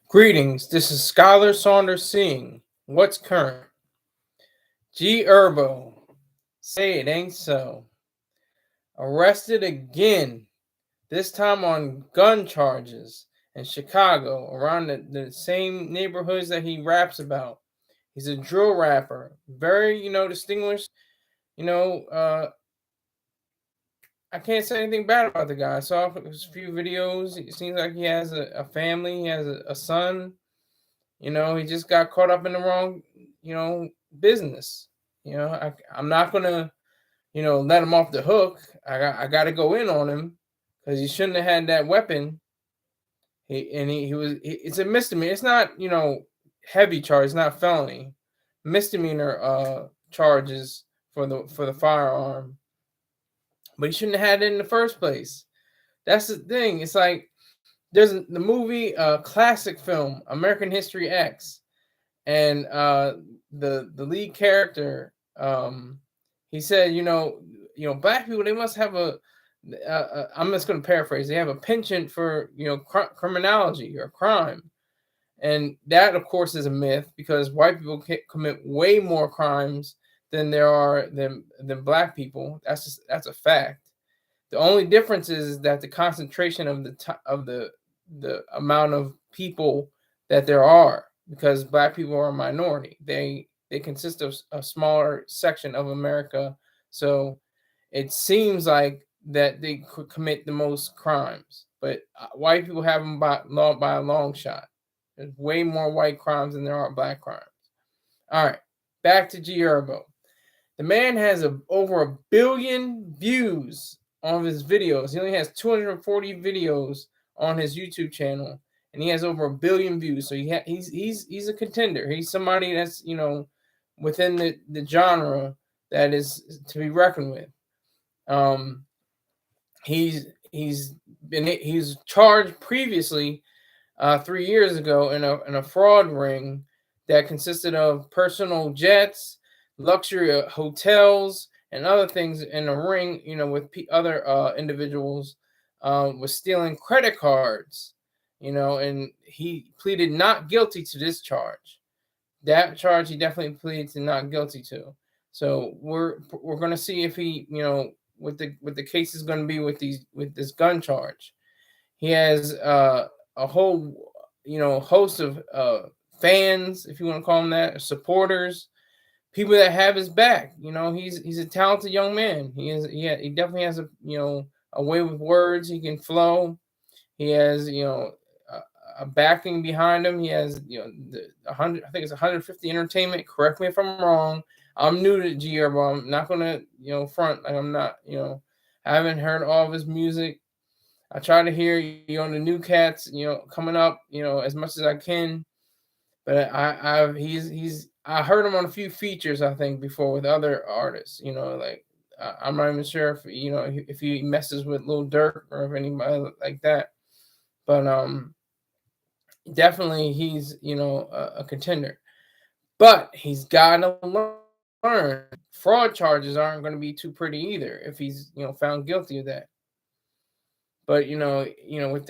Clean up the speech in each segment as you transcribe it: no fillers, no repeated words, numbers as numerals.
Greetings, this is Skyler Saunders seeing what's current. Herbo, say it ain't so. Arrested again, this time on gun charges in Chicago, around the same neighborhoods that he raps about. He's a drill rapper, very, distinguished. You know, uh, I can't say anything bad about the guy. I saw his few videos. It seems like he has a family, he has a son. He just got caught up in the wrong, business. I'm not gonna, let him off the hook. I got to go in on him because he shouldn't have had that weapon. It's a misdemeanor. It's not, heavy charge. It's not felony, misdemeanor charges for the firearm. But he shouldn't have had it in the first place. That's the thing. It's like there's the movie, classic film, American History X, and the lead character, he said, black people, they must have I'm just going to paraphrase, they have a penchant for criminology or crime, and that of course is a myth because white people commit way more crimes than there are than black people. That's a fact. The only difference is that the concentration of the amount of people that there are, because black people are a minority. They consist of a smaller section of America, so it seems like that they could commit the most crimes. But white people have them by a long shot. There's way more white crimes than there are black crimes. All right, back to Herbo. The man has over 1 billion views on his videos. He only has 240 videos on his YouTube channel, and he has over 1 billion views. So he's a contender. He's somebody that's within the genre that is to be reckoned with. He's charged previously 3 years ago in a fraud ring that consisted of personal jets, luxury hotels, and other things in a ring, with other individuals, was stealing credit cards, and he pleaded not guilty to this charge. That charge he definitely pleaded to not guilty to. So we're going to see if he, what the case is going to be with this gun charge. He has a whole, host of fans, if you want to call them that, supporters, people that have his back. He's a talented young man. He definitely has a way with words. He can flow. He has a backing behind him. He has the 100. I think it's 150 Entertainment. Correct me if I'm wrong. I'm new to Herbo. I'm not gonna front like I'm not. I haven't heard all of his music. I try to hear on the new cats coming up as much as I can. But I heard him on a few features, I think, before with other artists. Like I'm not even sure if he messes with Lil Durk or if anybody like that. But definitely he's a contender. But he's got to learn fraud charges aren't going to be too pretty either if he's found guilty of that. But with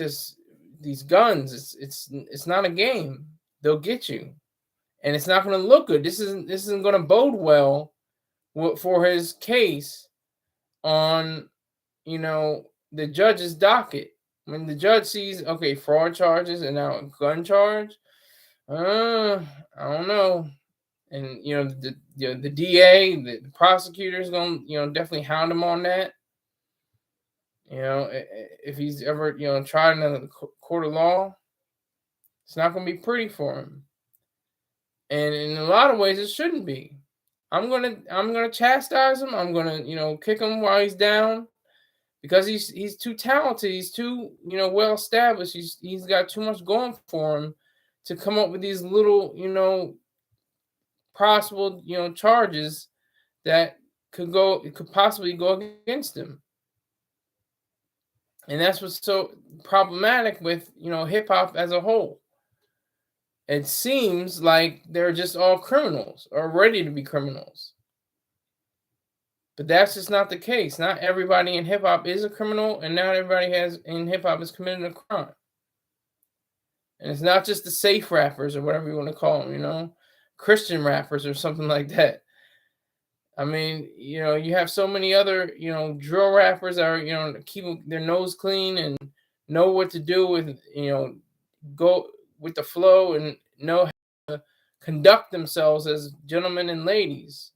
these guns, it's not a game. They'll get you. And it's not going to look good. This isn't going to bode well for his case on, the judge's docket. When the judge sees, okay, fraud charges and now a gun charge, I don't know. And the DA, the prosecutor is going to definitely hound him on that. If he's ever tried in a court of law, it's not going to be pretty for him. And in a lot of ways, it shouldn't be. I'm gonna chastise him. I'm gonna kick him while he's down because he's too talented. He's too well established. He's got too much going for him to come up with these little possible charges that could possibly go against him. And that's what's so problematic with hip hop as a whole. It seems like they're just all criminals or ready to be criminals. But that's just not the case. Not everybody in hip hop is a criminal, and not everybody in hip hop has committed a crime. And it's not just the safe rappers or whatever you want to call them, Christian rappers or something like that. I mean, you have so many other, drill rappers that are, keep their nose clean and know what to do with, go with the flow and know how to conduct themselves as gentlemen and ladies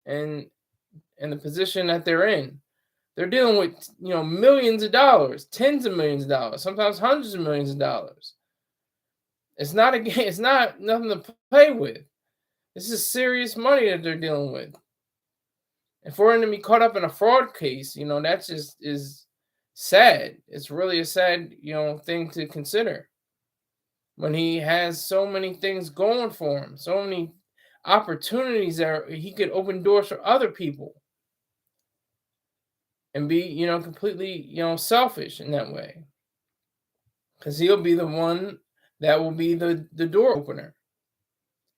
and the position that they're in. They're dealing with, millions of dollars, tens of millions of dollars, sometimes hundreds of millions of dollars. It's not a game. It's not nothing to play with. This is serious money that they're dealing with. And for him to be caught up in a fraud case, that just is sad. It's really a sad, thing to consider. When he has so many things going for him, so many opportunities that he could open doors for other people and be, completely, selfish in that way. Because he'll be the one that will be the door opener.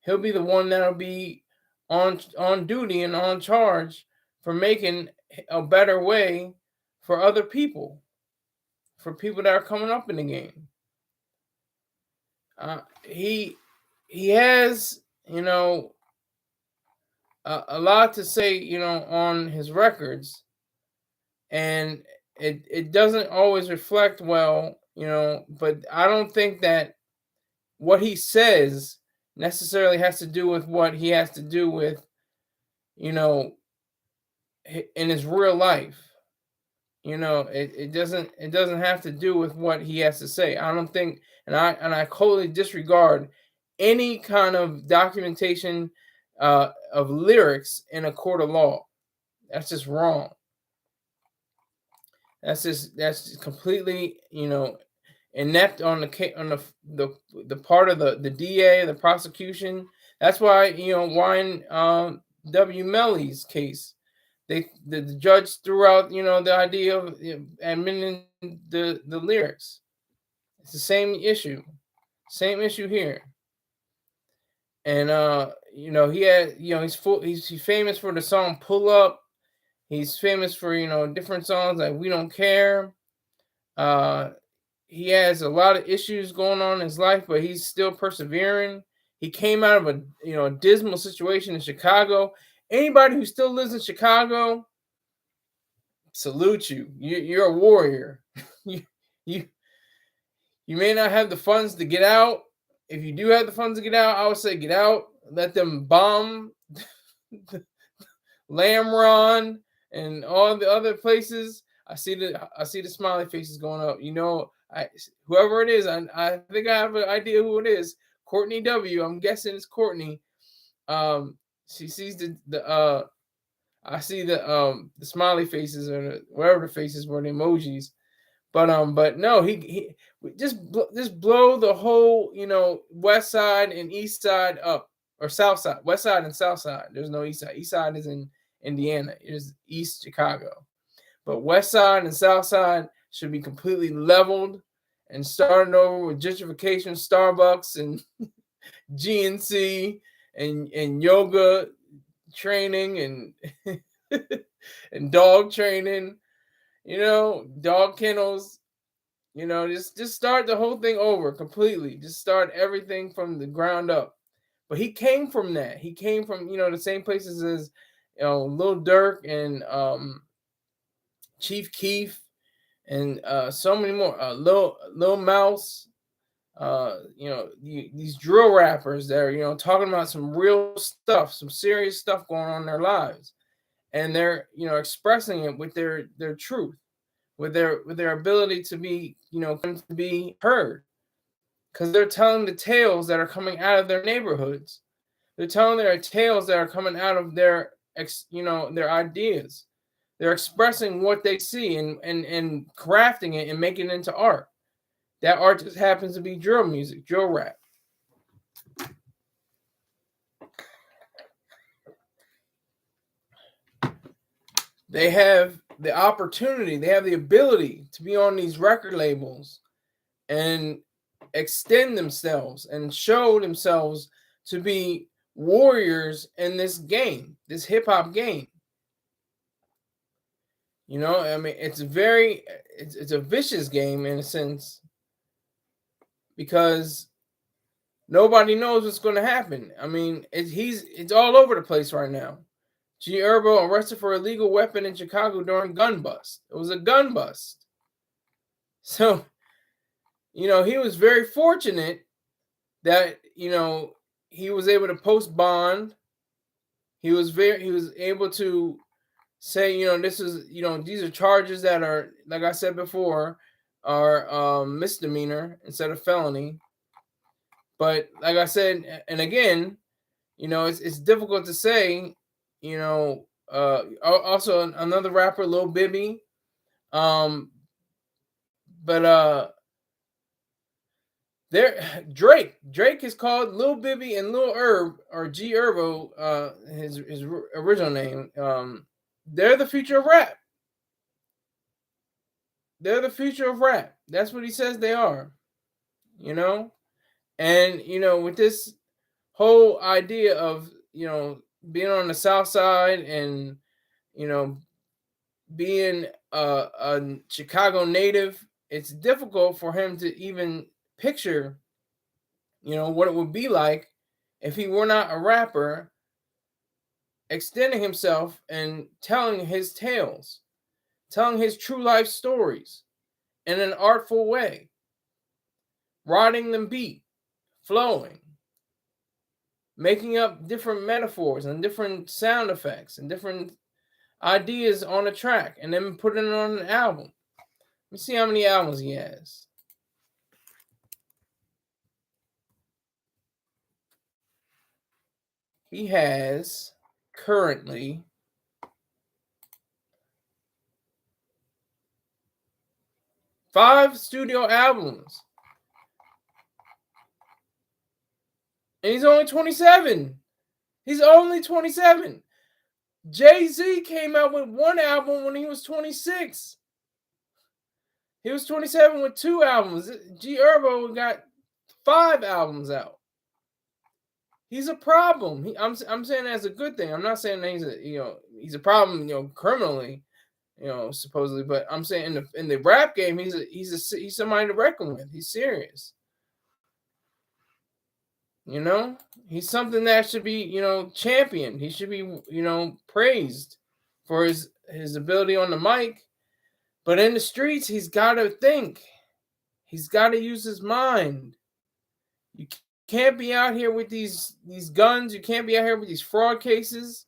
He'll be the one that'll be on duty and on charge for making a better way for other people, for people that are coming up in the game. He has, a lot to say, on his records, and it doesn't always reflect well, but I don't think that what he says necessarily has to do with what he has to do with, in his real life. It doesn't have to do with what he has to say. I don't think, and I totally disregard any kind of documentation of lyrics in a court of law. That's just wrong. That's just completely, inept on the part of the DA, the prosecution. That's why, Wine W. Melly's case, the judge threw out, the idea of admitting the lyrics. It's the same issue here. And he had, he's famous for the song "Pull Up." He's famous for, different songs like "We Don't Care." He has a lot of issues going on in his life, but he's still persevering. He came out of a dismal situation in Chicago. Anybody who still lives in Chicago, salute you. You're a warrior. you may not have the funds to get out. If you do have the funds to get out, I would say get out. Let them bomb Lamron and all the other places. I see the smiley faces going up. Whoever it is, I think I have an idea who it is. Courtney W. I'm guessing it's Courtney. She sees the I see the smiley faces or whatever the faces were, the emojis. But no, he just blow the whole, west side and east side up, or south side, west side and south side. There's no east side. East side is in Indiana. It is East Chicago. But west side and south side should be completely leveled and starting over with gentrification, Starbucks and GNC and yoga training and and dog training, dog kennels, just start the whole thing over completely. Just start everything from the ground up. But he came from that. He came from, the same places as, Lil Durk and Chief Keef and so many more. Lil Mouse, these drill rappers that are, talking about some real stuff, some serious stuff going on in their lives. And they're, expressing it with their truth, with their ability to be, to be heard. Because they're telling the tales that are coming out of their neighborhoods. They're telling their tales that are coming out of their ideas. They're expressing what they see and crafting it and making it into art. That art just happens to be drill music, drill rap. They have the opportunity, they have the ability to be on these record labels and extend themselves and show themselves to be warriors in this game, this hip hop game. It's a vicious game in a sense, because nobody knows what's going to happen. I mean, it's all over the place right now. Herbo arrested for illegal weapon in Chicago during gun bust. It was a gun bust. So, he was very fortunate that, he was able to post bond. He was able to say, this is, these are charges that are, like I said before, are misdemeanor instead of felony. But like I said, and again, it's difficult to say, also another rapper, Lil Bibby, but Drake is called Lil Bibby and Lil Herb, or G Herbo, his original name. They're the future of rap. They're the future of rap. That's what he says they are. And with this whole idea of being on the South Side and being a Chicago native, it's difficult for him to even picture what it would be like if he were not a rapper, extending himself and telling his tales, telling his true life stories in an artful way, riding the beat, flowing, making up different metaphors and different sound effects and different ideas on a track, and then putting it on an album. Let me see how many albums he has. He has currently 5 studio albums. And he's only 27. He's only 27. Jay-Z came out with 1 album when he was 26. He was 27 with 2 albums. G Herbo got 5 albums out. He's a problem. I'm saying that's a good thing. I'm not saying that he's a problem, criminally, supposedly. But I'm saying in the rap game, he's somebody to reckon with. He's serious. He's something that should be, championed. He should be, praised for his ability on the mic. But in the streets, he's got to think. He's got to use his mind. You can't be out here with these guns. You can't be out here with these fraud cases.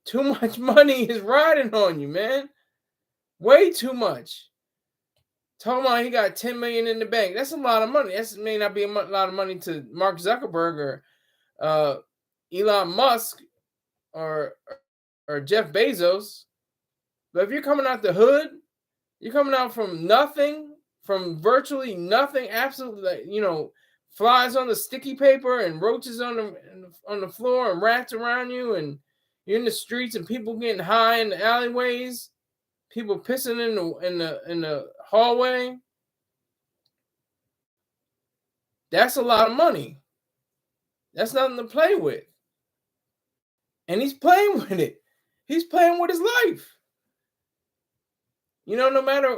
Too much money is riding on you, man. Way too much. Talking about he got $10 million in the bank. That's a lot of money. That may not be a lot of money to Mark Zuckerberg or Elon Musk or Jeff Bezos. But if you're coming out the hood, you're coming out from nothing, from virtually nothing, absolutely, flies on the sticky paper and roaches on the floor and rats around you, and you're in the streets and people getting high in the alleyways, people pissing in the hallway. That's a lot of money. That's nothing to play with. And he's playing with it. He's playing with his life. No matter,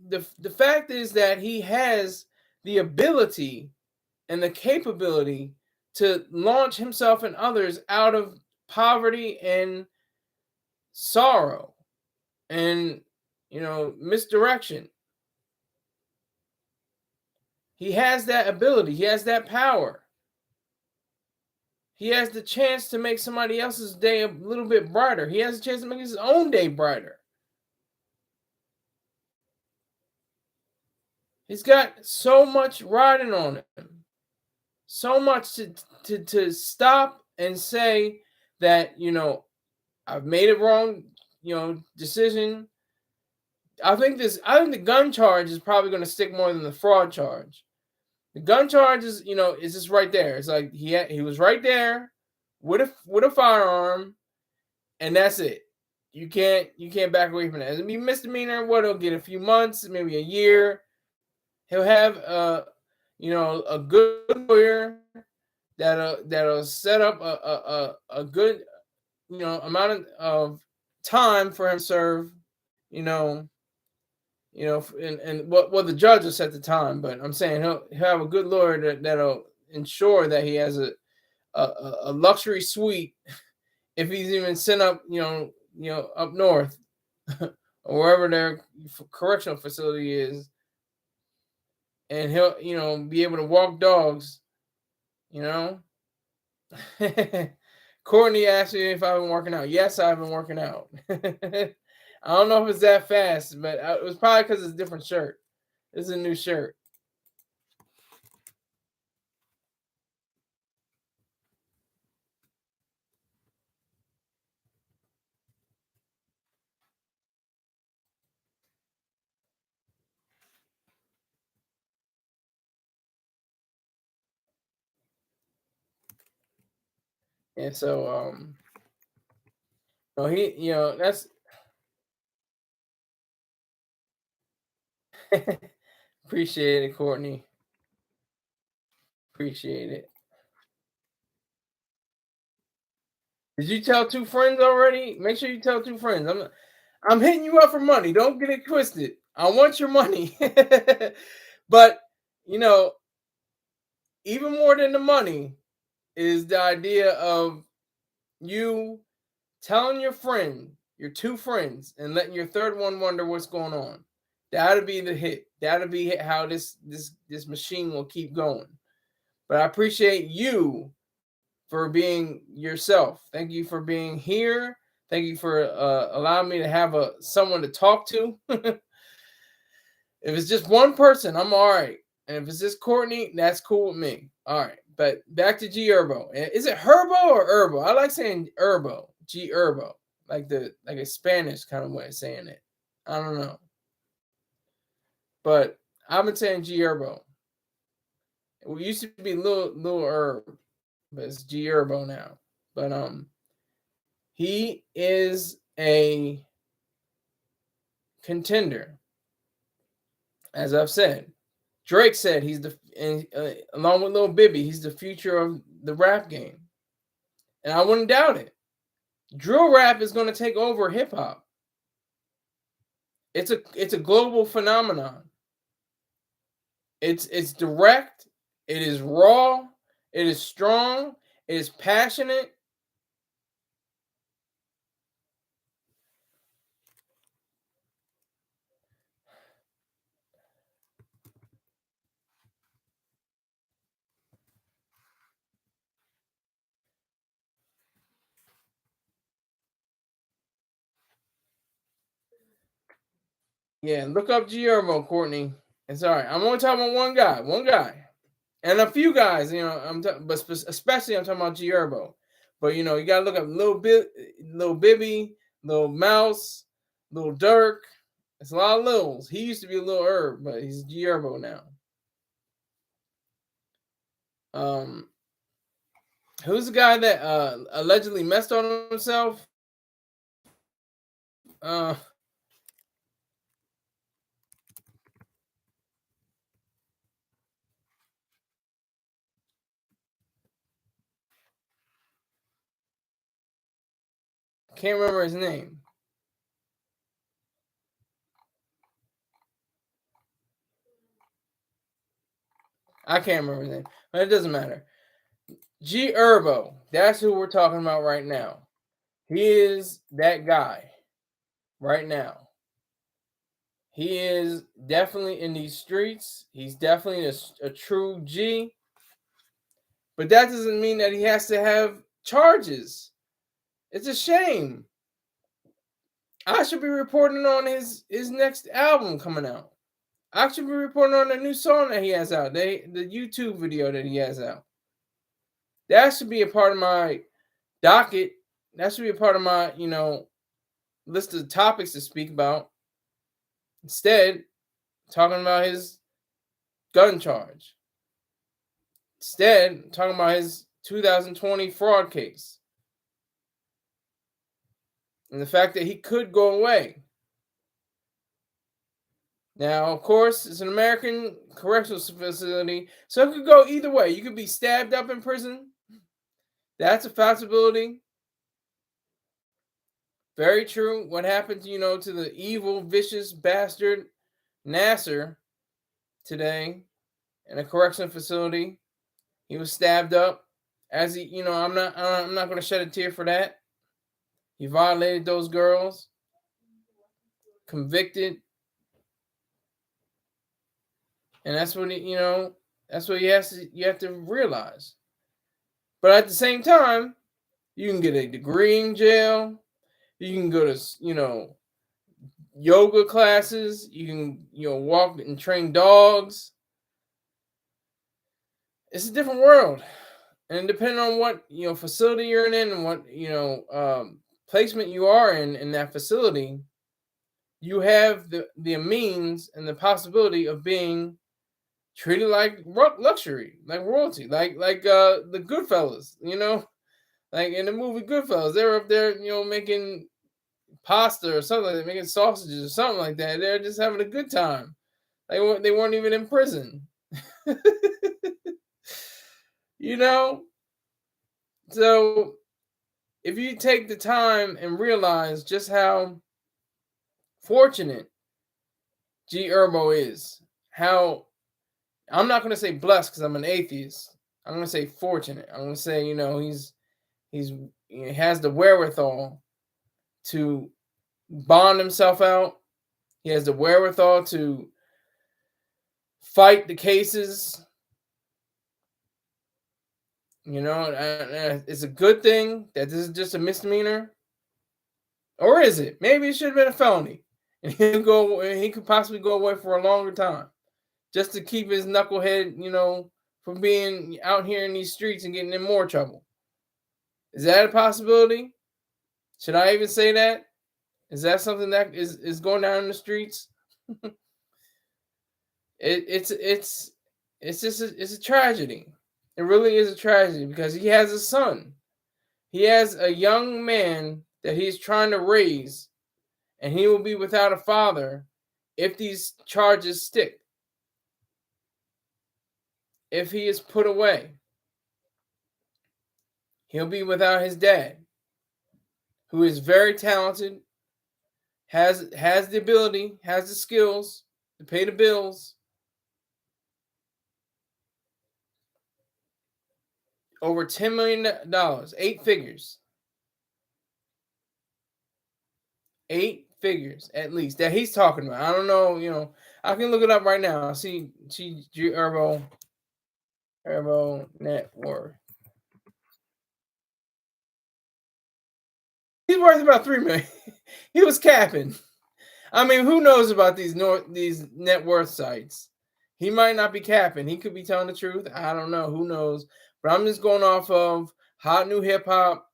the fact is that he has the ability and the capability to launch himself and others out of poverty and sorrow and, misdirection. He has that ability. He has that power. He has the chance to make somebody else's day a little bit brighter. He has a chance to make his own day brighter. He's got so much riding on him. So much to stop and say that, I've made a wrong, decision. I think the gun charge is probably going to stick more than the fraud charge. The gun charge is, is just right there. It's like he was right there with a firearm, and that's it. You can't back away from that. It'll be misdemeanor. He'll get a few months, maybe a year. He'll have a good lawyer that'll set up a good amount of time for him to serve. and what the judge will set the time. But I'm saying he'll have a good lawyer that'll ensure that he has a luxury suite if he's even sent up, up north or wherever their correctional facility is, and he'll, be able to walk dogs, you know. Courtney asked me if I've been working out. Yes, I've been working out. I don't know if it's that fast, but it was probably because it's a different shirt. It's a new shirt. And so, that's appreciate it, Courtney. Appreciate it. Did you tell 2 friends already? Make sure you tell 2 friends. I'm hitting you up for money. Don't get it twisted. I want your money. But, you know, even more than the money is the idea of you telling your friend, your 2 friends, and letting your third one wonder what's going on. That'll be the hit. That'll be how this machine will keep going. But I appreciate you for being yourself. Thank you for being here. Thank you for allowing me to have someone to talk to. If it's just one person, I'm all right. And if it's just Courtney, that's cool with me. All right. But back to G Herbo. Is it Herbo or Herbo? I like saying Herbo. G Herbo. Like a Spanish kind of way of saying it. I don't know. But I've been saying G Herbo. It used to be little Herb, but it's G Herbo now. But he is a contender. As I've said, Drake said he's along with Lil Bibby, he's the future of the rap game, and I wouldn't doubt it. Drill rap is going to take over hip hop. It's a global phenomenon. It's direct, it is raw, it is strong, it is passionate. Yeah, look up G Herbo, Courtney. It's all right. I'm only talking about one guy, and a few guys. Especially I'm talking about G Herbo. But you gotta look up Lil Bibby, Lil Mouse, Lil Durk. It's a lot of Lils. He used to be a Lil Herb, but he's G Herbo now. Who's the guy that allegedly messed on himself? Can't remember his name. I can't remember his name, but it doesn't matter. G Herbo, that's who we're talking about right now. He is that guy right now. He is definitely in these streets. He's definitely a true G. But that doesn't mean that he has to have charges. It's a shame. I should be reporting on his next album coming out. I should be reporting on the new song that he has out, the YouTube video that he has out. That should be a part of my docket. That should be a part of my, list of topics to speak about. Instead, talking about his gun charge. Instead, talking about his 2020 fraud case. And the fact that he could go away. Now, of course, it's an American correctional facility, so it could go either way. You could be stabbed up in prison. That's a possibility. Very true. What happened, to the evil, vicious bastard Nasser today in a correctional facility. He was stabbed up. As he, I'm not going to shed a tear for that. He violated those girls. Convicted. And that's what that's what you have to realize. But at the same time, you can get a degree in jail. You can go to, yoga classes. You can, walk and train dogs. It's a different world. And depending on what, facility you're in and what, placement you are in that facility, you have the means and the possibility of being treated like luxury, like royalty, like the Goodfellas, like in the movie Goodfellas. They're up there, making pasta or something like that, making sausages or something like that. They're just having a good time. They weren't even in prison. So if you take the time and realize just how fortunate G Herbo is, how I'm not going to say blessed because I'm an atheist. I'm going to say fortunate. I'm going to say, he has the wherewithal to bond himself out. He has the wherewithal to fight the cases. It's a good thing that this is just a misdemeanor. Or is it? Maybe it should have been a felony. And he could possibly go away for a longer time. Just to keep his knucklehead, from being out here in these streets and getting in more trouble. Is that a possibility? Should I even say that? Is that something that is going down in the streets? It's a tragedy. It really is a tragedy because he has a son. He has a young man that he's trying to raise, and he will be without a father if these charges stick. If he is put away, he'll be without his dad, who is very talented, has the ability, has the skills to pay the bills. Over $10 million, 8 figures. 8 figures at least that he's talking about. I don't know, I can look it up right now. See Herbo net worth. He's worth about $3 million. He was capping. I mean, who knows about these net worth sites? He might not be capping. He could be telling the truth. I don't know. Who knows? But I'm just going off of Hot New Hip Hop.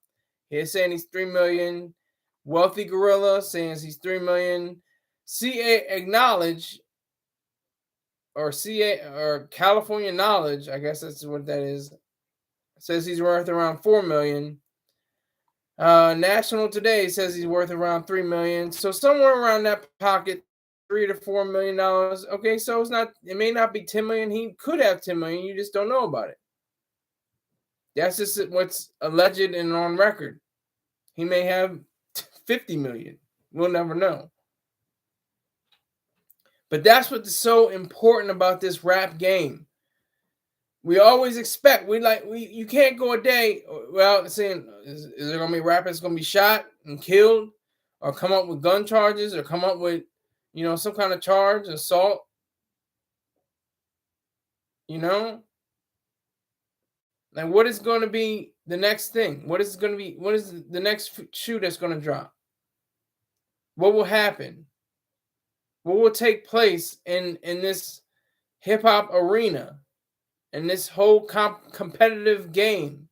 He's saying he's $3 million. Wealthy Gorilla saying he's $3 million. CA Acknowledge or California Knowledge, I guess that's what that is, says he's worth around $4 million. National Today says he's worth around $3 million. So somewhere around that pocket, $3 to $4 million. Okay, so it may not be $10 million. He could have $10 million. You just don't know about it. That's just what's alleged and on record. He may have $50 million. We'll never know. But that's what's so important about this rap game. We always expect, you can't go a day without saying, is there going to be rappers going to be shot and killed or come up with gun charges or come up with, some kind of charge, assault, Like, what is going to be the next thing? What is the next shoe that's going to drop? What will happen? What will take place in this hip hop arena? And this whole competitive game,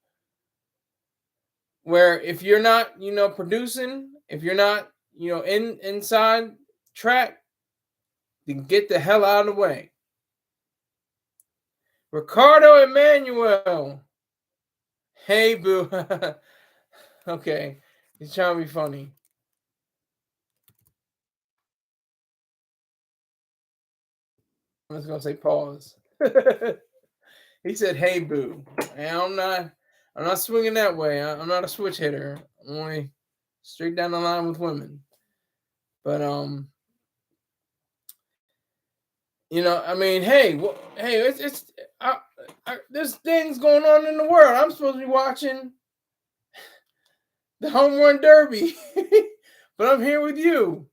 where if you're not, producing, if you're not, inside track, then get the hell out of the way. Ricardo Emmanuel. Hey, boo. Okay. He's trying to be funny. I'm just going to say pause. He said, "Hey, boo," and I'm not swinging that way. I'm not a switch hitter. I'm only straight down the line with women. But I mean, hey, there's things going on in the world. I'm supposed to be watching the home run derby, but I'm here with you,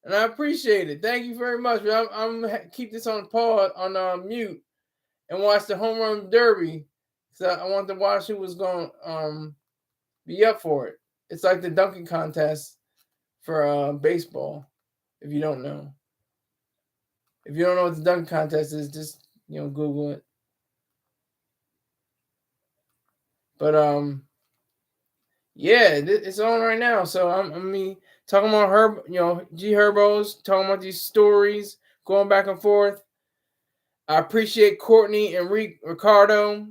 and I appreciate it. Thank you very much. I'm gonna keep this on pause on mute and watch the home run derby. So I want to watch who was going to be up for it. It's like the dunking contest for baseball. If you don't know, what the dunking contest is, just Google it. But yeah, it's on right now. So I'm talking about Herbo's talking about these stories going back and forth. I appreciate Courtney and Ricardo.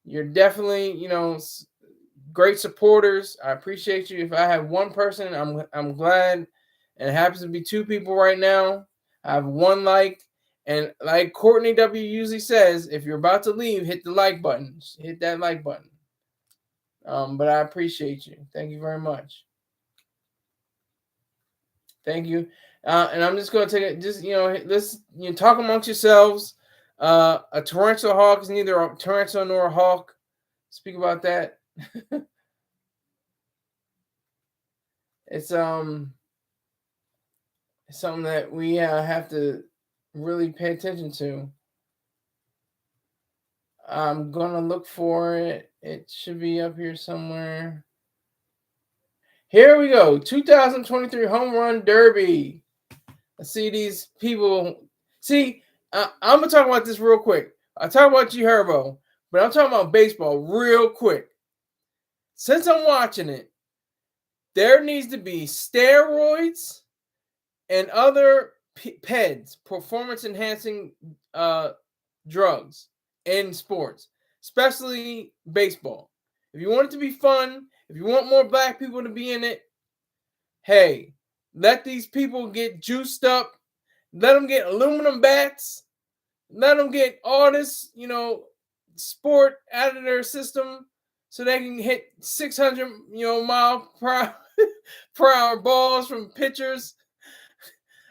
You're definitely great supporters. I appreciate you. If I have one person, I'm glad. And it happens to be two people right now. I have one like, and like Courtney W usually says, if you're about to leave, hit the like button. Hit that like button. But I appreciate you. Thank you very much. Thank you. And I'm just going to take it. Just let's talk amongst yourselves. A torrential hawk is neither a torrential nor a hawk. Speak about that. It's something that we have to really pay attention to. I'm gonna look for it. It should be up here somewhere. Here we go. 2023 Home Run Derby. I see these people. See, I'm gonna talk about this real quick. I talk about Herbo, but I'm talking about baseball real quick. Since I'm watching it, there needs to be steroids and other PEDs, performance enhancing drugs in sports, especially baseball. If you want it to be fun, if you want more black people to be in it, hey, let these people get juiced up. Let them get aluminum bats. Let them get all this, sport out of their system so they can hit 600, mile per hour balls from pitchers.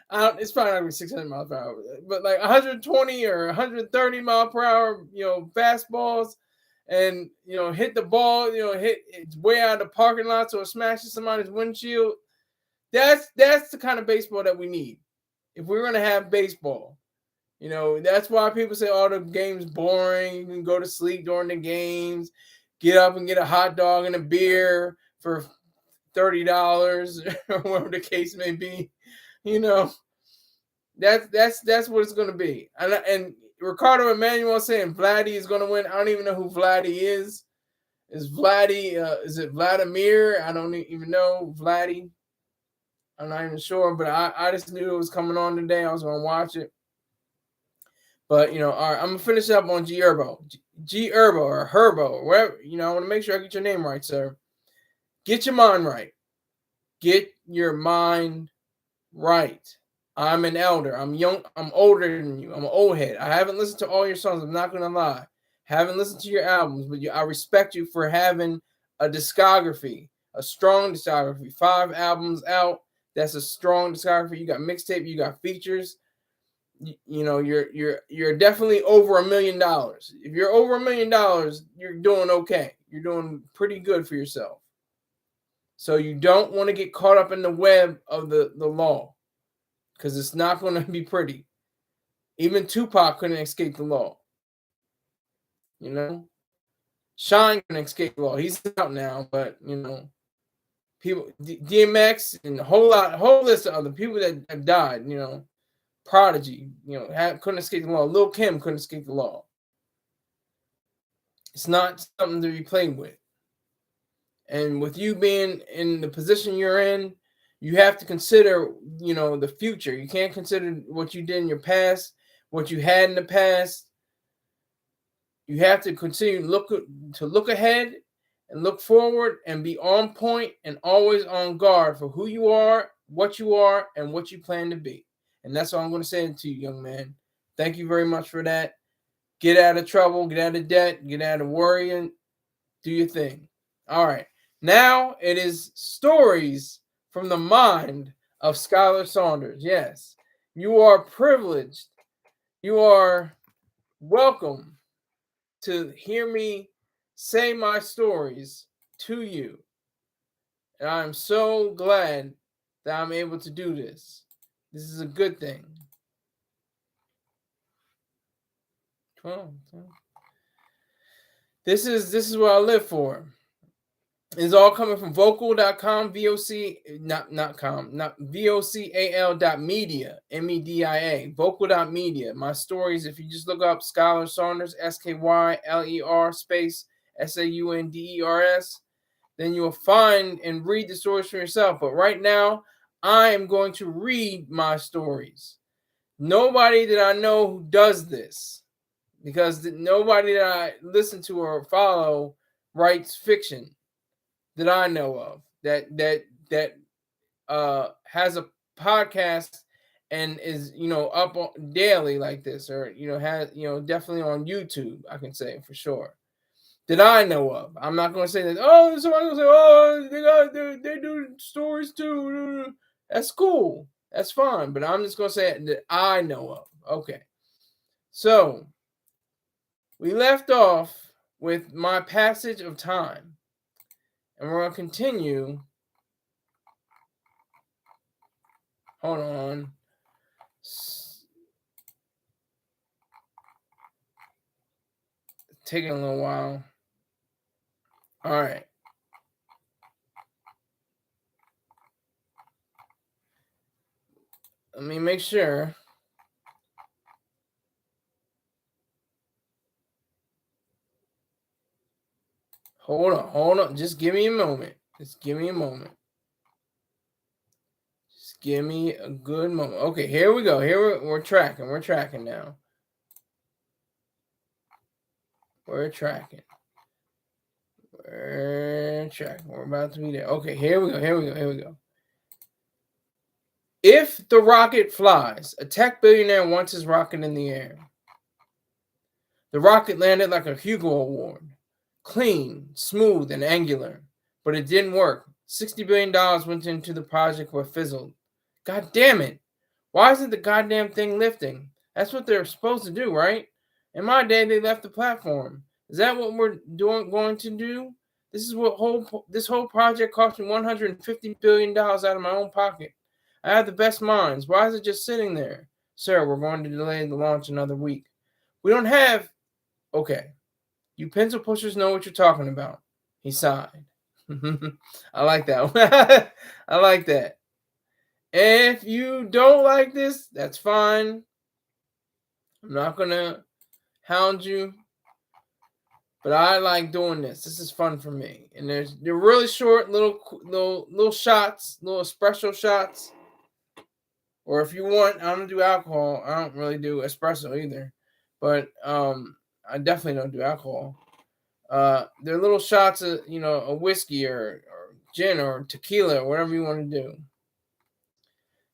It's probably not going to be 600 miles per hour, but like 120 or 130 mile per hour, fastballs, and hit the ball, hit it's way out of the parking lot so it smashes somebody's windshield. That's the kind of baseball that we need if we're going to have baseball. That's why people say all the games boring. You can go to sleep during the games, get up and get a hot dog and a beer for $30 or whatever the case may be. That's what it's going to be. And Ricardo Emmanuel saying Vladdy is going to win. I don't even know who Vladdy is. Is it Vladimir? I don't even know Vladdy. I'm not even sure, but I just knew it was coming on today. I was going to watch it. But, all right, I'm going to finish up on Herbo. Herbo or Herbo or whatever. I want to make sure I get your name right, sir. Get your mind right. Get your mind right. I'm an elder. I'm young. I'm older than you. I'm an old head. I haven't listened to all your songs. I'm not going to lie. Haven't listened to your albums, but I respect you for having a discography, a strong discography. 5 albums out. That's a strong discography. You got mixtape. You got features. You're definitely over $1 million. If you're over $1 million, you're doing okay. You're doing pretty good for yourself. So you don't want to get caught up in the web of the law, because it's not going to be pretty. Even Tupac couldn't escape the law. Sean couldn't escape the law. He's out now, but people, DMX and a whole list of other people that have died. Prodigy, couldn't escape the law. Lil' Kim couldn't escape the law. It's not something to be played with. And with you being in the position you're in, you have to consider, the future. You can't consider what you did in your past, what you had in the past. You have to continue to look ahead and look forward and be on point and always on guard for who you are, and what you plan to be. And that's all I'm going to say to you, young man. Thank you very much for that. Get out of trouble, get out of debt, get out of worrying, do your thing. All right. Now it is stories from the mind of Skyler Saunders. Yes, you are privileged You are welcome to hear me say my stories to you. And I'm so glad that I'm able to do this. This is a good thing. This is what I live for. It's all coming from vocal.com, vocal.media, media, vocal.media. My stories, if you just look up Skyler Saunders, Skyler space Saunders, then you will find and read the stories for yourself. But right now, I am going to read my stories. Nobody that I know who does this, because nobody that I listen to or follow writes fiction that I know of that has a podcast and is up daily like this, or has definitely on YouTube. I can say for sure that I know of. I'm not going to say that. Oh, somebody's going to say, oh, they do stories too. That's cool. That's fine. But I'm just going to say that I know of. Okay. So we left off with my passage of time. And we're going to continue. Hold on. Taking a little while. All right. Let me make sure. Hold on. Just give me a moment. Just give me a good moment. Okay, here we go. We're tracking. We're tracking now. We're tracking. We're about to be there. Okay, here we go. If the rocket flies, a tech billionaire wants his rocket in the air. The rocket landed like a Hugo Award. Clean, smooth, and angular. But it didn't work. $60 billion went into the project but fizzled. God damn it. Why isn't the goddamn thing lifting? That's what they're supposed to do, right? In my day, they left the platform. Is that what we're going to do? This whole project cost me $150 billion out of my own pocket. I have the best minds. Why is it just sitting there? Sir, we're going to delay the launch another week. We don't have... Okay. You pencil pushers know what you're talking about. He sighed. I like that one. I like that. If you don't like this, that's fine. I'm not going to hound you. But I like doing this. This is fun for me. And they're really short little shots, little espresso shots. Or if you want, I'm going to do alcohol. I don't really do espresso either. But I definitely don't do alcohol. They're little shots of, a whiskey or gin or tequila or whatever you want to do.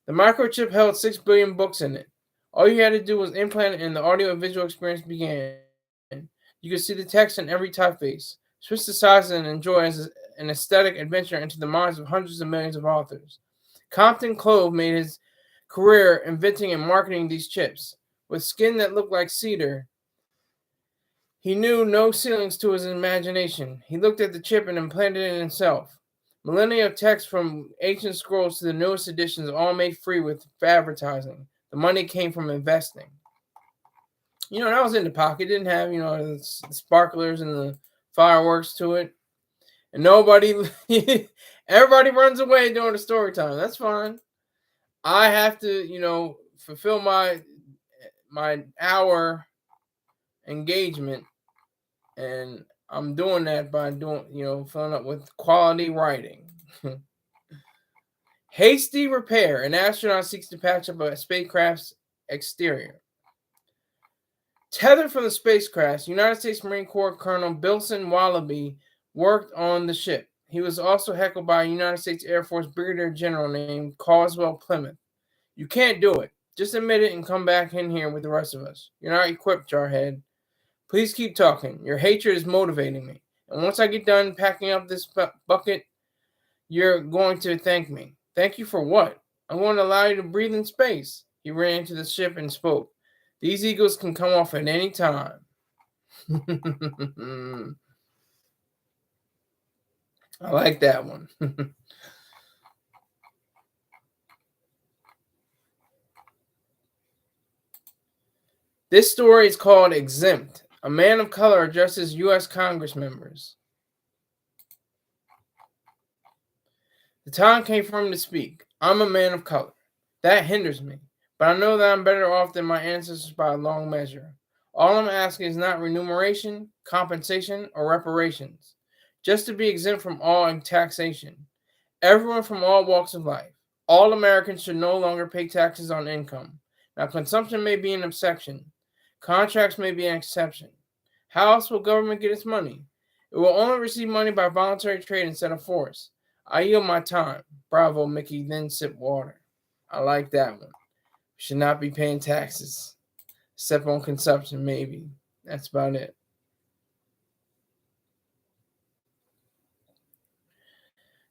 The microchip held 6 billion books in it. All you had to do was implant it and the audio and visual experience began. You could see the text in every typeface. Switch the size and enjoy as an aesthetic adventure into the minds of hundreds of millions of authors. Compton Clove made his career inventing and marketing these chips. With skin that looked like cedar, he knew no ceilings to his imagination. He looked at the chip and implanted it in himself. Millennia of text from ancient scrolls to the newest editions, all made free with advertising. The money came from investing. That was in the pocket. Didn't have, the sparklers and the fireworks to it. And everybody runs away during the story time. That's fine. I have to, fulfill my hour engagement. And I'm doing that by filling up with quality writing. Hasty repair. An astronaut seeks to patch up a spacecraft's exterior. Tethered from the spacecraft, United States Marine Corps Colonel Bilson Wallaby worked on the ship. He was also heckled by a United States Air Force Brigadier General named Caldwell Plymouth. You can't do it. Just admit it and come back in here with the rest of us. You're not equipped, jarhead. Please keep talking. Your hatred is motivating me. And once I get done packing up this bucket, you're going to thank me. Thank you for what? I'm going to allow you to breathe in space. He ran into the ship and spoke. These eagles can come off at any time. I like that one. This story is called Exempt. A man of color addresses U.S. Congress members. The time came for him to speak. I'm a man of color. That hinders me, but I know that I'm better off than my ancestors by a long measure. All I'm asking is not remuneration, compensation, or reparations, just to be exempt from all taxation. Everyone from all walks of life. All Americans should no longer pay taxes on income. Now, consumption may be an exception. Contracts may be an exception. How else will government get its money? It will only receive money by voluntary trade instead of force. I yield my time. Bravo, Mickey, then sip water. I like that one. Should not be paying taxes. Except on consumption, maybe. That's about it.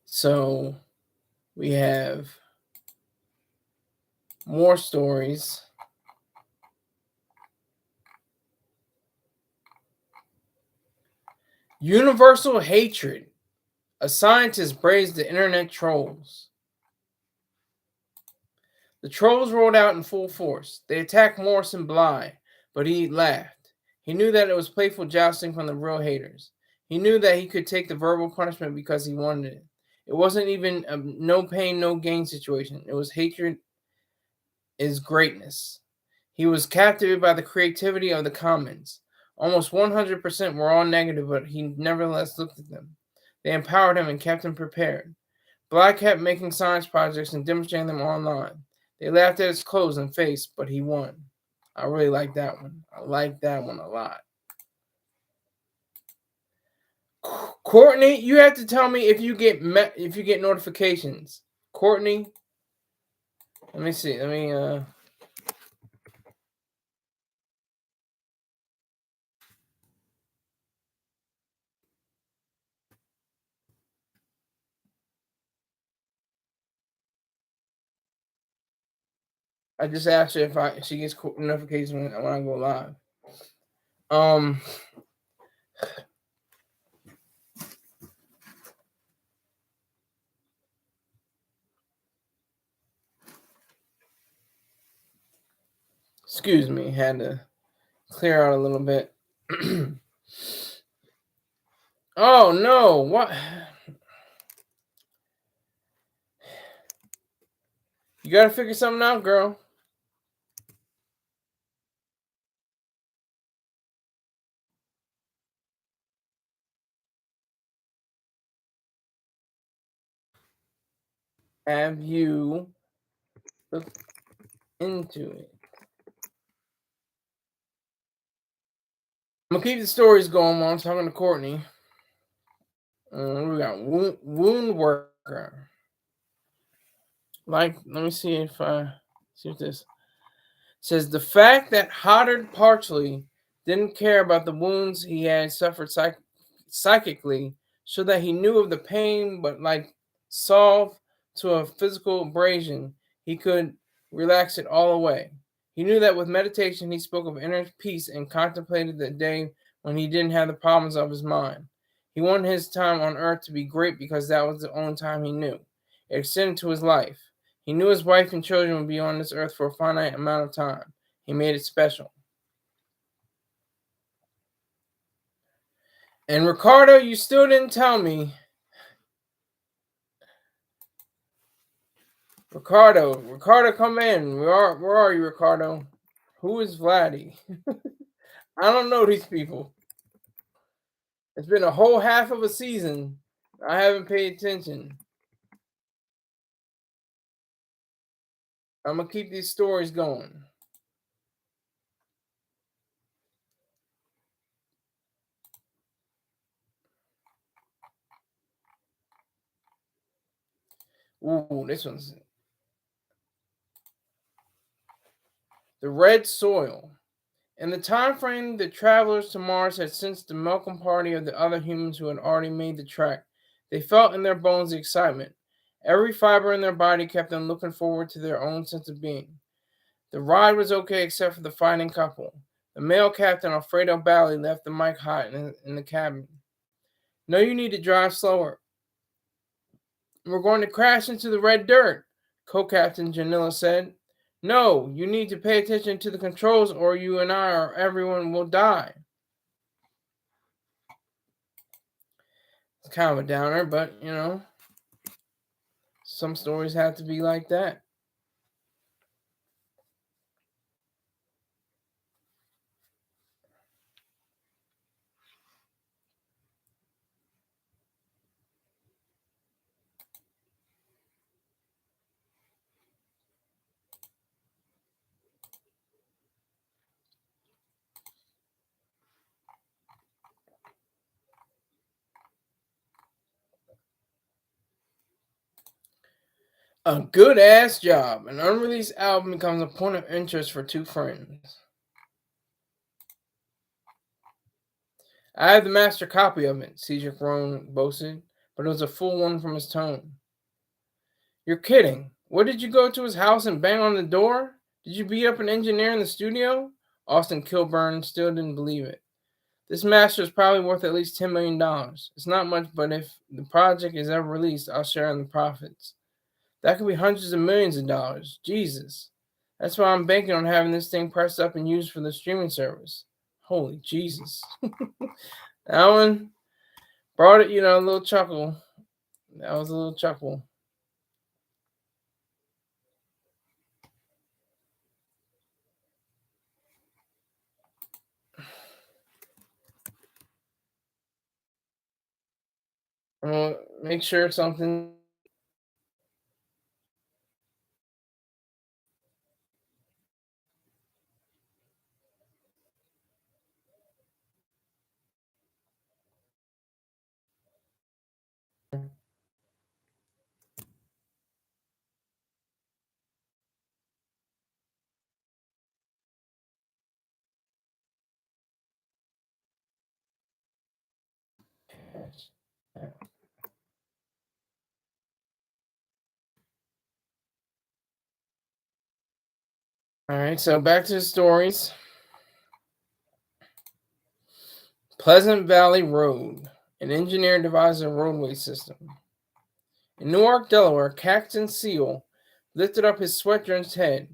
So we have more stories. Universal hatred. A scientist braved the internet trolls. The trolls rolled out in full force. They attacked Morrison Bly, but he laughed. He knew that it was playful jousting from the real haters. He knew that he could take the verbal punishment because he wanted it. It wasn't even a no pain, no gain situation. It was hatred is greatness. He was captivated by the creativity of the comments. Almost 100% were all negative, but he nevertheless looked at them. They empowered him and kept him prepared. Bly kept making science projects and demonstrating them online. They laughed at his clothes and face, but he won. I really like that one. I like that one a lot. Courtney, you have to tell me if you get notifications. Courtney, let me see. I just asked her if she gets notifications when I go live. Excuse me, had to clear out a little bit. Oh no, what? You gotta figure something out, girl. Have you looked into it? I'm gonna keep the stories going while I'm talking to Courtney. We got wound worker. Let me see if this says. The fact that Hoddard Parchley didn't care about the wounds he had suffered psychically showed that he knew of the pain, but solve to a physical abrasion, he could relax it all away. He knew that with meditation, he spoke of inner peace and contemplated the day when he didn't have the problems of his mind. He wanted his time on earth to be great because that was the only time he knew. It extended to his life. He knew his wife and children would be on this earth for a finite amount of time. He made it special. And Ricardo, you still didn't tell me. Ricardo, come in. Where are you, Ricardo? Who is Vladdy? I don't know these people. It's been a whole half of a season. I haven't paid attention. I'm gonna keep these stories going. Ooh, this one's the red soil. In the time frame, the travelers to Mars had sensed the welcome party of the other humans who had already made the trek. They felt in their bones the excitement. Every fiber in their body kept them looking forward to their own sense of being. The ride was okay except for the fighting couple. The male captain, Alfredo Bally, left the mic hot in the cabin. No, you need to drive slower. We're going to crash into the red dirt, co-captain Janilla said. No, you need to pay attention to the controls or you and I or everyone will die. It's kind of a downer, but, some stories have to be like that. A good ass job. An unreleased album becomes a point of interest for two friends. I have the master copy of it, Cedric Roan boasted, but it was a full one from his tone. You're kidding. What did you go to his house and bang on the door? Did you beat up an engineer in the studio? Austin Kilburn still didn't believe it. This master is probably worth at least $10 million. It's not much, but if the project is ever released, I'll share in the profits. That could be hundreds of millions of dollars. Jesus. That's why I'm banking on having this thing pressed up and used for the streaming service. Holy Jesus. That one brought it, a little chuckle. That was a little chuckle. I'm gonna make sure something. All right, so back to the stories. Pleasant Valley Road. An engineer devised a roadway system. In Newark, Delaware, Captain Seal lifted up his sweat-drenched head.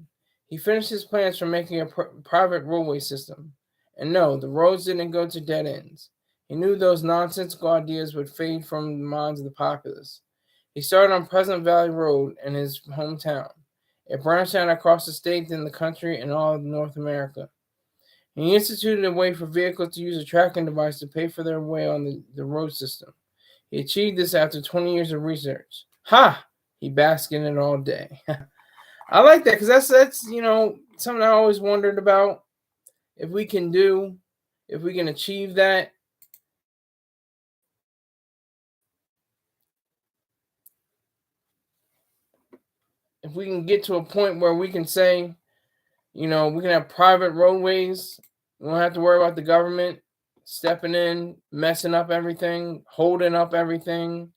He finished his plans for making a private roadway system. And no, the roads didn't go to dead ends. He knew those nonsensical ideas would fade from the minds of the populace. He started on Pleasant Valley Road in his hometown. It branched out across the state, then the country, and all of North America. He instituted a way for vehicles to use a tracking device to pay for their way on the road system. He achieved this after 20 years of research. Ha! He basked in it all day. I like that because that's something I always wondered about. If we can achieve that. If we can get to a point where we can say, we can have private roadways. We don't have to worry about the government stepping in, messing up everything, holding up everything.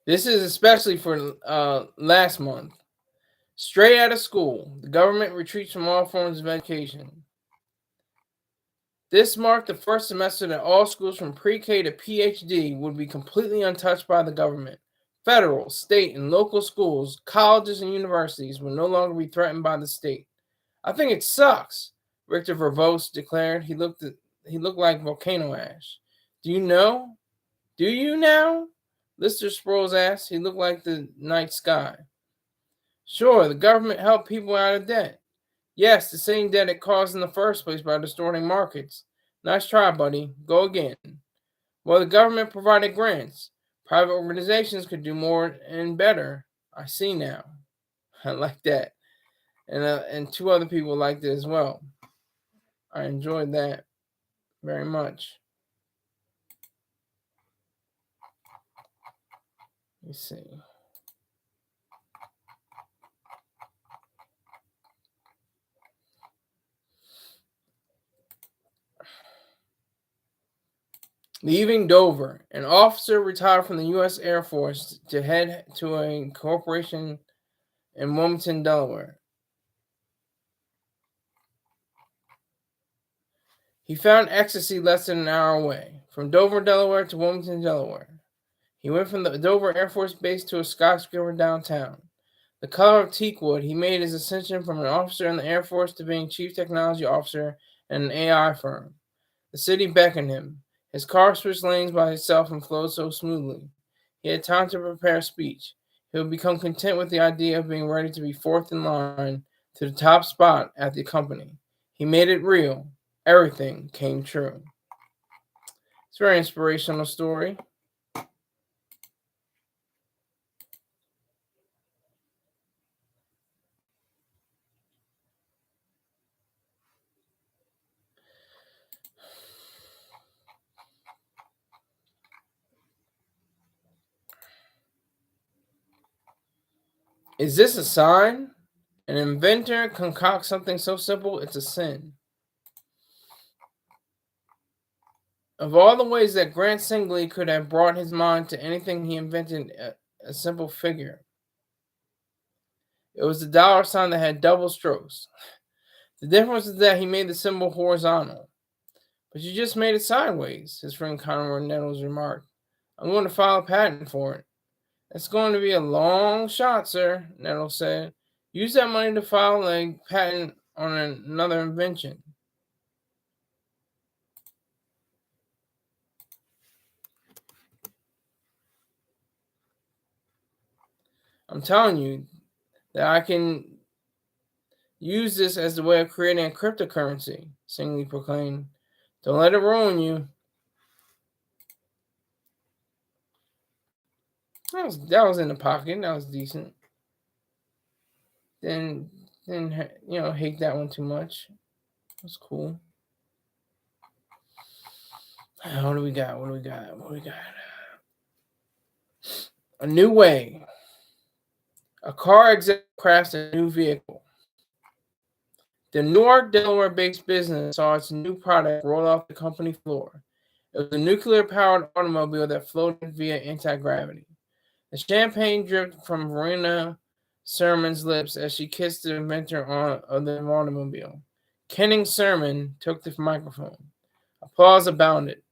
This is especially for last month. Straight out of school, the government retreats from all forms of education. This marked the first semester that all schools from pre-K to PhD would be completely untouched by the government. Federal, state, and local schools, colleges, and universities will no longer be threatened by the state. I think it sucks, Richter Vervos declared. He looked like volcano ash. Do you know? Do you now? Lister Sproles asked. He looked like the night sky. Sure, the government helped people out of debt. Yes, the same debt it caused in the first place by distorting markets. Nice try, buddy. Go again. Well, the government provided grants. Private organizations could do more and better. I see now. I like that. And two other people liked it as well. I enjoyed that very much. Let me see. Leaving Dover, an officer retired from the U.S. Air Force to head to a corporation in Wilmington, Delaware. He found ecstasy less than an hour away, from Dover, Delaware to Wilmington, Delaware. He went from the Dover Air Force Base to a skyscraper downtown. The color of teakwood, he made his ascension from an officer in the Air Force to being chief technology officer in an AI firm. The city beckoned him. His car switched lanes by itself and flowed so smoothly. He had time to prepare a speech. He would become content with the idea of being ready to be fourth in line to the top spot at the company. He made it real. Everything came true. It's a very inspirational story. Is this a sign? An inventor concocts something so simple it's a sin. Of all the ways that Grant Singley could have brought his mind to anything, he invented a simple figure. It was the dollar sign that had double strokes. The difference is that he made the symbol horizontal. But you just made it sideways, his friend Conrad Nettles remarked. I'm going to file a patent for it. It's going to be a long shot, sir, Nettles said. Use that money to file a patent on another invention. I'm telling you that I can use this as the way of creating a cryptocurrency, Singley proclaimed. Don't let it ruin you. That was in the pocket. That was decent. Didn't hate that one too much. That's cool. What do we got? A new way. A car executive crafts a new vehicle. The Newark, Delaware-based business saw its new product roll off the company floor. It was a nuclear-powered automobile that floated via anti-gravity. The champagne dripped from Verena Sermon's lips as she kissed the inventor of the automobile. Kenning Sermon took the microphone. Applause abounded.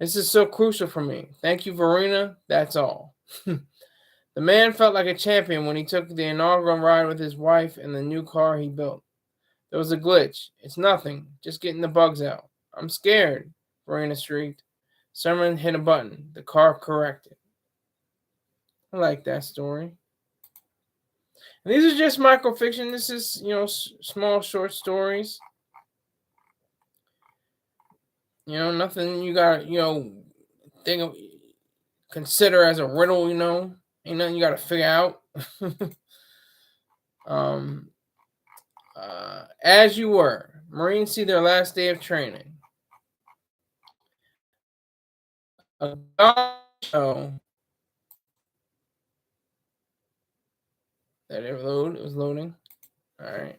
This is so crucial for me. Thank you, Verena. That's all. The man felt like a champion when he took the inaugural ride with his wife in the new car he built. There was a glitch. It's nothing. Just getting the bugs out. I'm scared, Verena shrieked. Sermon hit a button. The car corrected. I like that story. And these are just microfiction. This is, small short stories. Nothing you got, think of, consider as a riddle, Ain't nothing you got to figure out. As you were. Marines see their last day of training. A gong show. Did it load? It was loading. All right.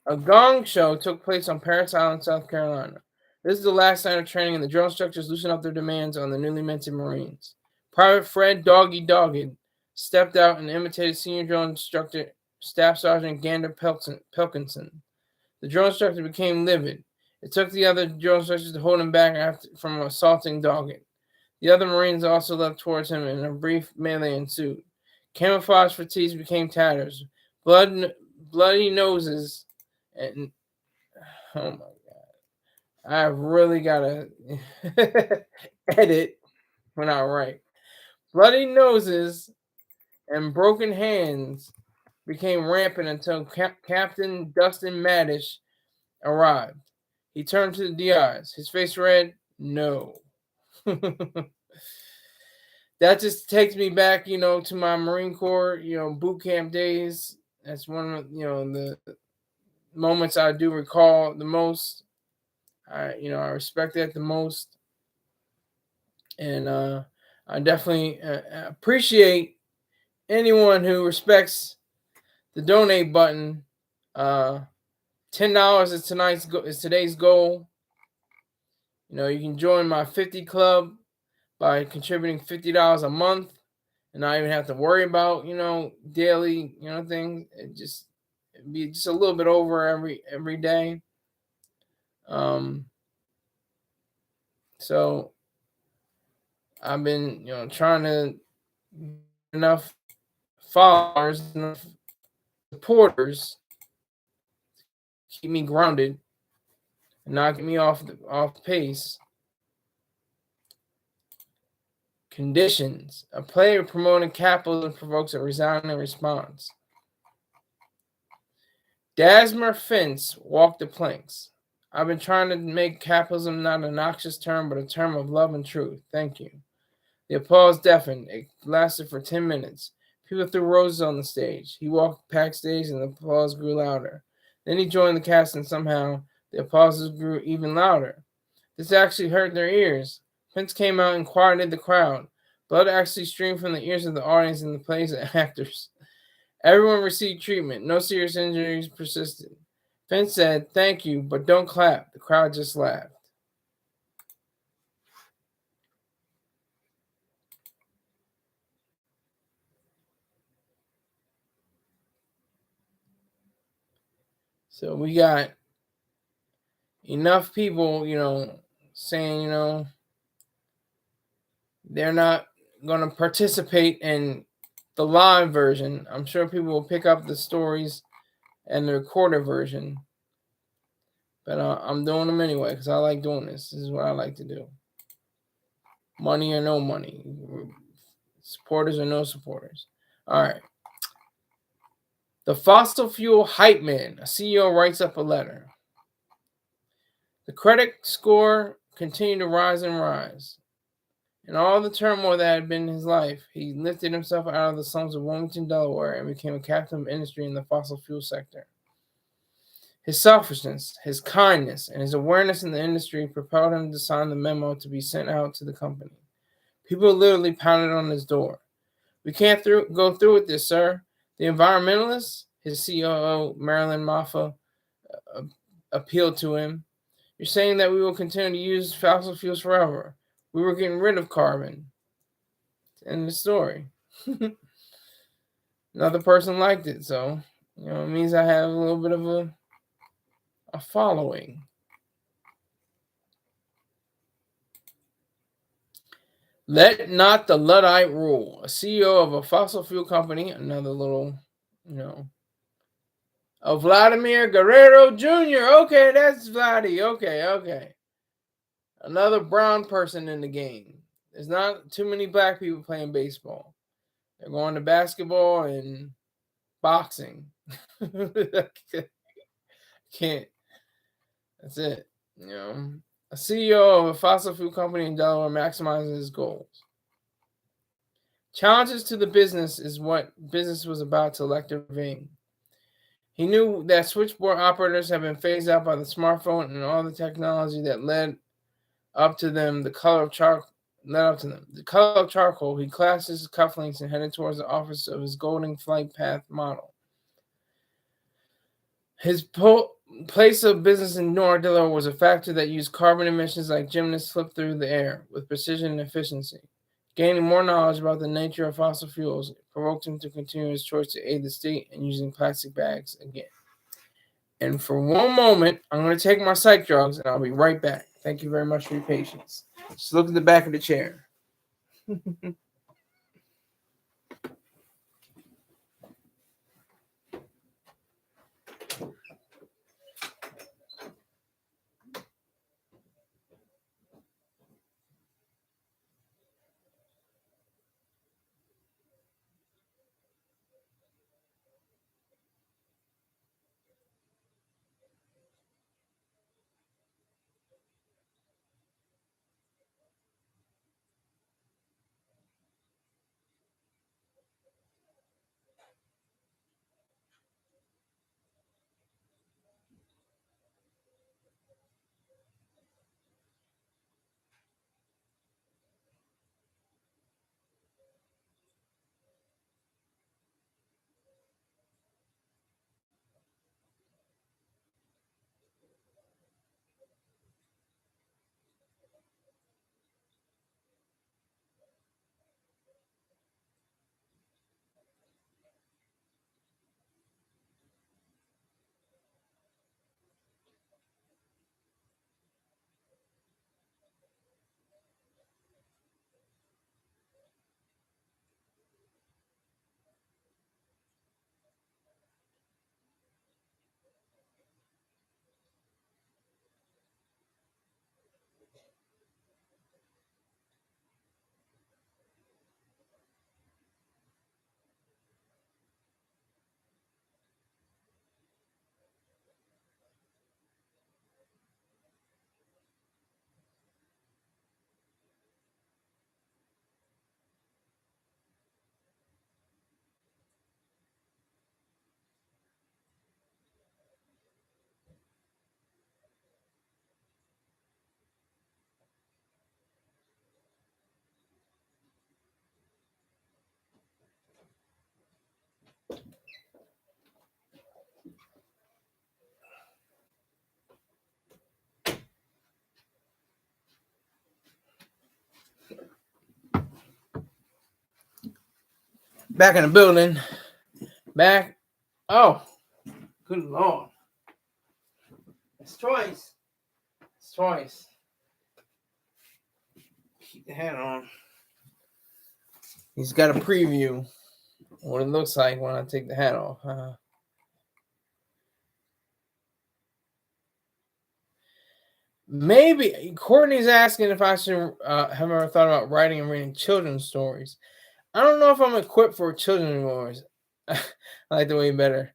A gong show took place on Parris Island, South Carolina. This is the last night of training, and the drill instructors loosened up their demands on the newly minted Marines. Private Fred Doggy Dogged stepped out and imitated senior drill instructor Staff Sergeant Gander Pelkinson. The drill instructor became livid. It took the other drill instructors to hold him back from assaulting Doggett. The other Marines also leapt towards him, and a brief melee ensued. Camouflage fatigues became tatters. Bloody noses, and oh my god, I really gotta edit when I write. Bloody noses and broken hands became rampant until Captain Dustin Maddish arrived. He turned to the DIs. His face read, "No." That just takes me back, to my Marine Corps, boot camp days. That's one of, the moments I do recall the most. I respect that the most. And I definitely appreciate anyone who respects the donate button. $10 is today's goal. You can join my 50 club by contributing $50 a month and not even have to worry about, daily, things. It'd be just a little bit over every day. So I've been, trying to get enough followers, enough supporters, keep me grounded and not get me off pace. Conditions. A player promoting capitalism provokes a resounding response. Dasmer Fence walked the planks. I've been trying to make capitalism not a noxious term, but a term of love and truth. Thank you. The applause deafened. It lasted for 10 minutes. People threw roses on the stage. He walked backstage and the applause grew louder. Then he joined the cast and somehow the applause grew even louder. This actually hurt their ears. Prince came out and quieted the crowd. Blood actually streamed from the ears of the audience and the players and actors. Everyone received treatment. No serious injuries persisted. Prince said, "Thank you, but don't clap." The crowd just laughed. So we got enough people, saying, they're not going to participate in the live version. I'm sure people will pick up the stories and the recorded version. But I'm doing them anyway because I like doing this. This is what I like to do. Money or no money. Supporters or no supporters. All right. The fossil fuel hype man. A CEO writes up a letter. The credit score continued to rise and rise. In all the turmoil that had been his life, he lifted himself out of the slums of Wilmington, Delaware, and became a captain of industry in the fossil fuel sector. His selfishness, his kindness, and his awareness in the industry propelled him to sign the memo to be sent out to the company. People literally pounded on his door. "We can't go through with this, sir. The environmentalists," his COO, Marilyn Maffa, appealed to him. "You're saying that we will continue to use fossil fuels forever. We were getting rid of carbon." End of story. Another person liked it, so it means I have a little bit of a following. Let not the Luddite rule. A CEO of a fossil fuel company, another little, Vladimir Guerrero Jr. Okay, that's Vladdy. Okay. Another brown person in the game. There's not too many black people playing baseball. They're going to basketball and boxing. Can't. That's it. A CEO of a fossil fuel company in Delaware maximizes his goals. Challenges to the business is what business was about to intervene. He knew that switchboard operators have been phased out by the smartphone and all the technology that led up to them. The color of charcoal. He clasped his cufflinks and headed towards the office of his Golden Flight Path model. His place of business in North Delaware was a factory that used carbon emissions like gymnasts slip through the air with precision and efficiency. Gaining more knowledge about the nature of fossil fuels provoked him to continue his choice to aid the state in using plastic bags again. And for one moment, I'm going to take my psych drugs and I'll be right back. Thank you very much for your patience. Just look at the back of the chair. Back in the building. Back. Oh, good Lord. It's twice. It's twice. Keep the hat on. He's got a preview of what it looks like when I take the hat off. Maybe Courtney's asking if I should have ever thought about writing and reading children's stories. I don't know if I'm equipped for children's stories. I like the way better.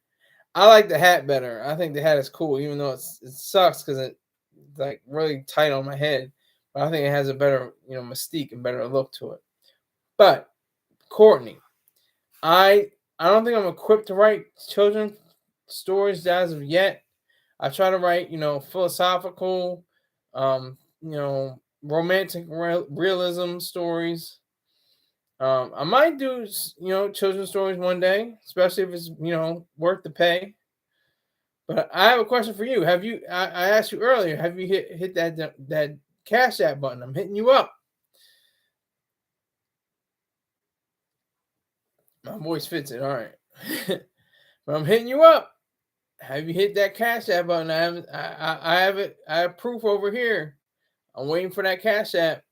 I like the hat better. I think the hat is cool, even though it sucks because it's like really tight on my head. But I think it has a better, mystique and better look to it. But Courtney, I don't think I'm equipped to write children's stories as of yet. I try to write, philosophical, romantic realism stories. I might do, children's stories one day, especially if it's, worth the pay. But I have a question for you. Have you? I asked you earlier. Have you hit that Cash App button? I'm hitting you up. My voice fits it. All right, but I'm hitting you up. Have you hit that Cash App button? I haven't. I have it. I have proof over here. I'm waiting for that Cash App.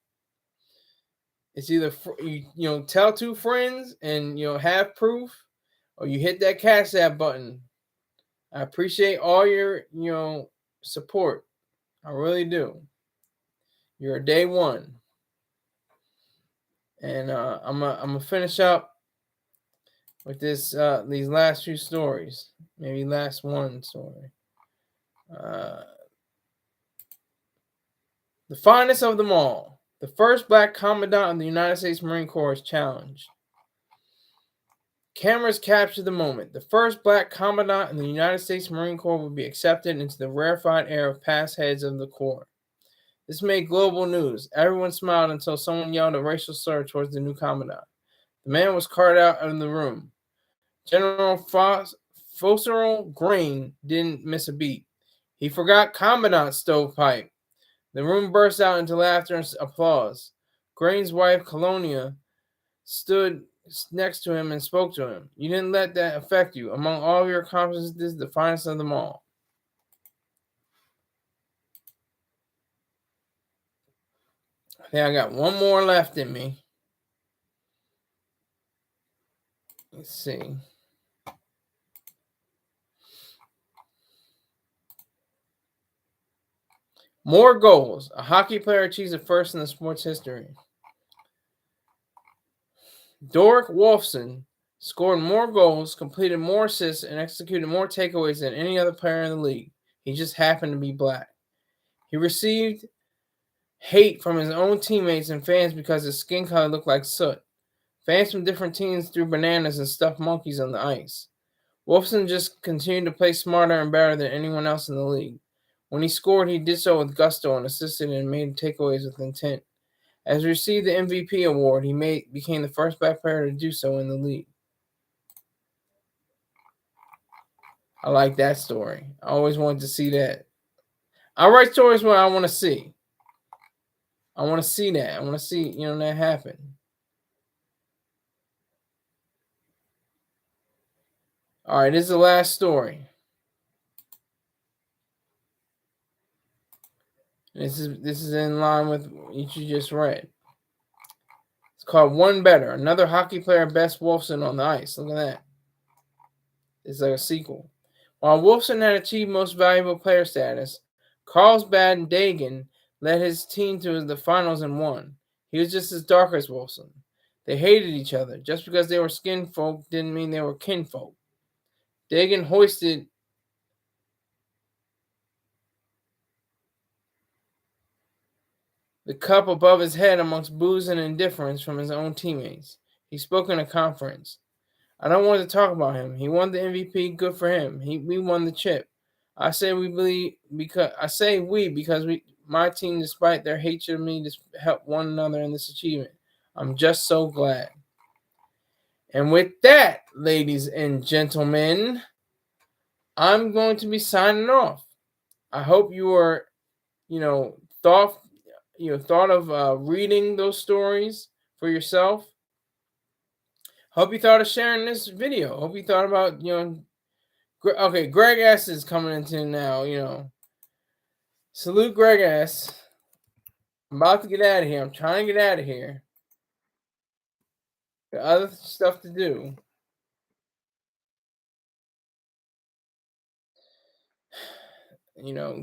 It's either you tell two friends and have proof, or you hit that Cash App button. I appreciate all your support. I really do. You're a day one, and I'm gonna finish up with this these last few stories, maybe last one story. The finest of them all. The first black commandant of the United States Marine Corps is challenged. Cameras capture the moment. The first black commandant in the United States Marine Corps will be accepted into the rarefied air of past heads of the Corps. This made global news. Everyone smiled until someone yelled a racial slur towards the new commandant. The man was carted out of the room. General Fosterl Green didn't miss a beat. He forgot commandant's stovepipe. The room burst out into laughter and applause. Green's wife, Colonia, stood next to him and spoke to him. You didn't let that affect you. Among all of your accomplishments, this is the finest of them all. I think I got one more left in me. Let's see. More goals. A hockey player achieves a first in the sport's history. Doric Wolfson scored more goals, completed more assists, and executed more takeaways than any other player in the league. He just happened to be black. He received hate from his own teammates and fans because his skin color looked like soot. Fans from different teams threw bananas and stuffed monkeys on the ice. Wolfson just continued to play smarter and better than anyone else in the league. When he scored, he did so with gusto and assisted and made takeaways with intent. As he received the MVP award, he became the first black player to do so in the league. I like that story. I always wanted to see that. I write stories where I want to see. I want to see that. I want to see, that happen. All right, this is the last story. This is in line with what you just read. It's called One Better. Another hockey player bests Wolfson on the ice. Look at that. It's like a sequel. While Wolfson had achieved most valuable player status, Carlsbad Dagen led his team to the finals and won. He was just as dark as Wolfson. They hated each other. Just because they were skin folk didn't mean they were kinfolk. Dagen hoisted the cup above his head amongst boos and indifference from his own teammates. He spoke in a conference. I don't want to talk about him. He won the MVP. Good for him. We won the chip. I say we because my team, despite their hatred of me, just helped one another in this achievement. I'm just so glad. And with that, ladies and gentlemen, I'm going to be signing off. I hope you were, thought of reading those stories for yourself. Hope you thought of sharing this video. Hope you thought about, okay, Greg S is coming into now, Salute Greg S. I'm about to get out of here. I'm trying to get out of here. Got other stuff to do.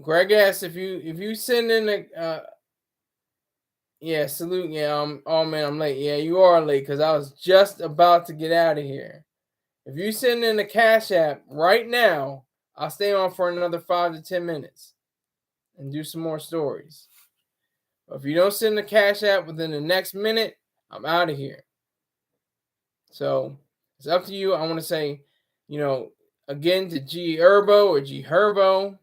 Greg S, if you send in a yeah, salute. Yeah, oh man, I'm late. Yeah, you are late because I was just about to get out of here. If you send in the Cash App right now, I'll stay on for another 5 to 10 minutes and do some more stories. But if you don't send the Cash App within the next minute, I'm out of here. So it's up to you. I want to say, again to G Herbo or G Herbo,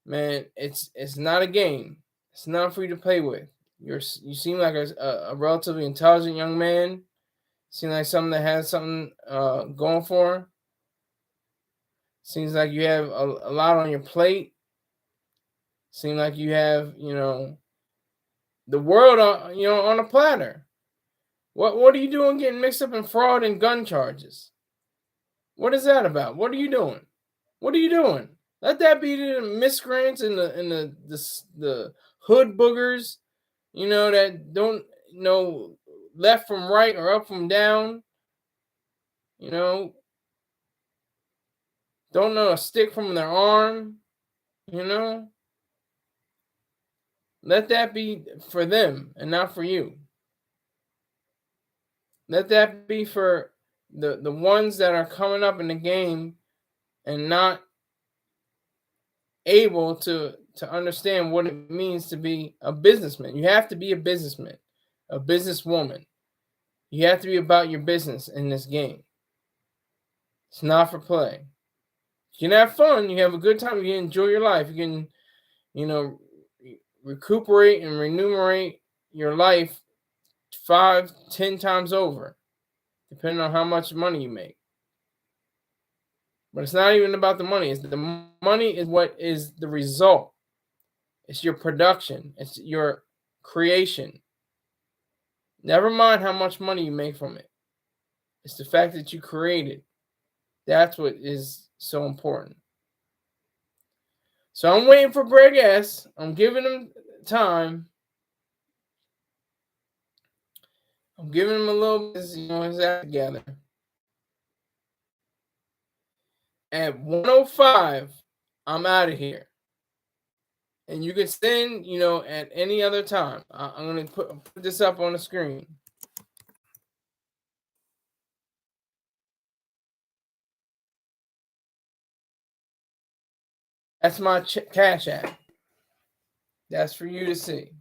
man, it's not a game. It's not for you to play with. You seem like a relatively intelligent young man. Seem like someone that has something going for him. Seems like you have a lot on your plate. Seems like you have, the world on a platter. What are you doing getting mixed up in fraud and gun charges? What is that about? What are you doing? What are you doing? Let that be the miscreants and the hood boogers, that don't know left from right or up from down. Don't know a stick from their arm. Let that be for them and not for you. Let that be for the ones that are coming up in the game and not able to understand what it means to be a businessman. You have to be a businessman, a businesswoman. You have to be about your business in this game. It's not for play. You can have fun. You have a good time. You can enjoy your life. You can, recuperate and remunerate your life 5, 10 times over, depending on how much money you make. But it's not even about the money. It's the money is what is the result. It's your production. It's your creation. Never mind how much money you make from it. It's the fact that you created. That's what is so important. So I'm waiting for Greg S. I'm giving him time. I'm giving him a little bit, his act together. At 1:05, I'm out of here. And you can send, at any other time. I'm going to put this up on the screen. That's my Cash App. That's for you to see.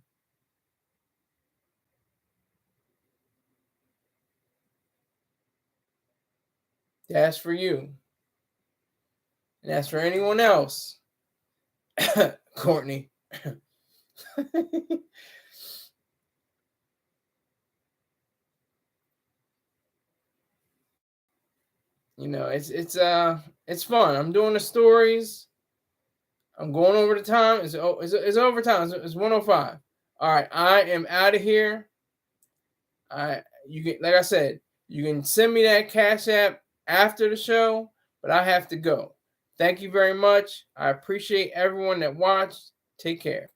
That's for you. And that's for anyone else. Courtney. It's fun. I'm doing the stories. I'm going over the time. It's over time. It's 1:05. All right, I am out of here. You can, like I said, you can send me that Cash App after the show, but I have to go. Thank you very much. I appreciate everyone that watched. Take care.